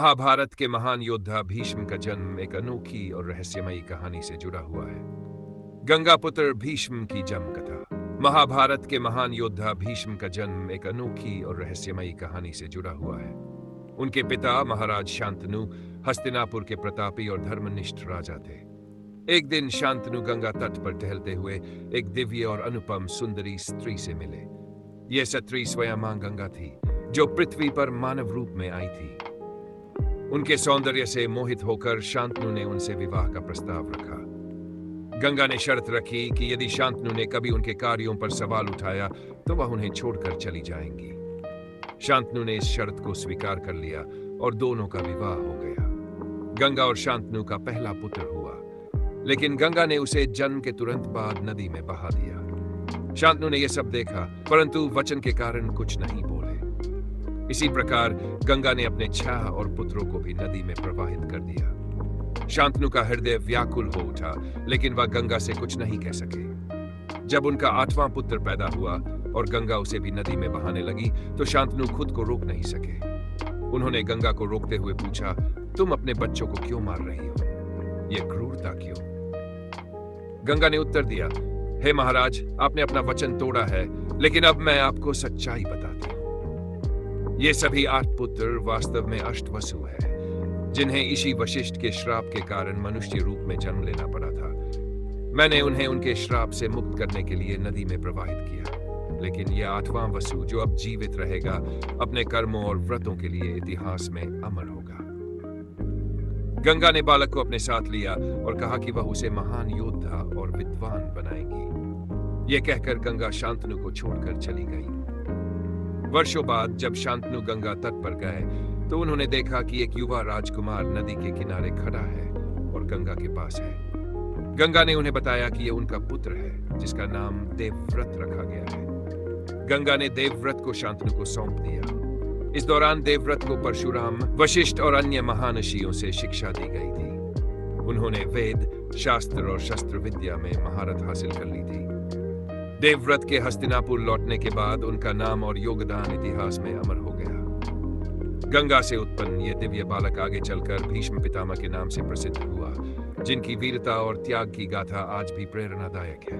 महाभारत के महान योद्धा भीष्म का जन्म एक अनोखी और रहस्यमयी कहानी से जुड़ा हुआ है। गंगा पुत्र भीष्म की जन्म कथा। महाभारत के महान योद्धा भीष्म का जन्म एक अनोखी और रहस्यमयी कहानी से जुड़ा हुआ है। उनके पिता महाराज शांतनु हस्तिनापुर के प्रतापी और धर्मनिष्ठ राजा थे। एक दिन शांतनु गंगा तट पर टहलते हुए एक दिव्य और अनुपम सुंदरी स्त्री से मिले। यह स्त्री स्वयं मां गंगा थी, जो पृथ्वी पर मानव रूप में आई थी। उनके सौंदर्य से मोहित होकर शांतनु ने उनसे विवाह का प्रस्ताव रखा। गंगा ने शर्त रखी कि यदि शांतनु ने कभी उनके कार्यों पर सवाल उठाया तो वह उन्हें छोड़कर चली जाएंगी। शांतनु ने इस शर्त को स्वीकार कर लिया और दोनों का विवाह हो गया। गंगा और शांतनु का पहला पुत्र हुआ, लेकिन गंगा ने उसे जन्म के तुरंत बाद नदी में बहा दिया। शांतनु ने यह सब देखा, परंतु वचन के कारण कुछ नहीं बोले। इसी प्रकार गंगा ने अपने 6 और पुत्रों को भी नदी में प्रवाहित कर दिया। शांतनु का हृदय व्याकुल हो उठा, लेकिन वह गंगा से कुछ नहीं कह सके। जब उनका 8वां पुत्र पैदा हुआ और गंगा उसे भी नदी में बहाने लगी, तो शांतनु खुद को रोक नहीं सके। उन्होंने गंगा को रोकते हुए पूछा, तुम अपने बच्चों को क्यों मार रही हो? यह क्रूरता क्यों? गंगा ने उत्तर दिया, हे महाराज, आपने अपना वचन तोड़ा है, लेकिन अब मैं आपको सच्चाई बताती हूँ। ये सभी 8 पुत्र वास्तव में अष्टवसु है, जिन्हें ऋषि वशिष्ठ के श्राप के कारण मनुष्य रूप में जन्म लेना पड़ा था। मैंने उन्हें उनके श्राप से मुक्त करने के लिए नदी में प्रवाहित किया, लेकिन यह 8वां वसु जो अब जीवित रहेगा, अपने कर्मों और व्रतों के लिए इतिहास में अमर होगा। गंगा ने बालक को अपने साथ लिया और कहा कि वह उसे महान योद्धा और विद्वान बनाएंगी। यह कहकर गंगा शांतनु को छोड़कर चली गई। वर्षों बाद जब शांतनु गंगा तट पर गए, तो उन्होंने देखा कि एक युवा राजकुमार नदी के किनारे खड़ा है और गंगा के पास है। गंगा ने उन्हें बताया कि यह उनका पुत्र है, जिसका नाम देवव्रत रखा गया है। गंगा ने देवव्रत को शांतनु को सौंप दिया। इस दौरान देवव्रत को परशुराम, वशिष्ठ और अन्य महानषियों से शिक्षा दी गई थी। उन्होंने वेद, शास्त्र और शस्त्र विद्या में महारत हासिल कर ली थी। देवव्रत के हस्तिनापुर लौटने के बाद उनका नाम और योगदान इतिहास में अमर हो गया। गंगा से उत्पन्न यह दिव्य बालक आगे चलकर भीष्म पितामह के नाम से प्रसिद्ध हुआ, जिनकी वीरता और त्याग की गाथा आज भी प्रेरणादायक है।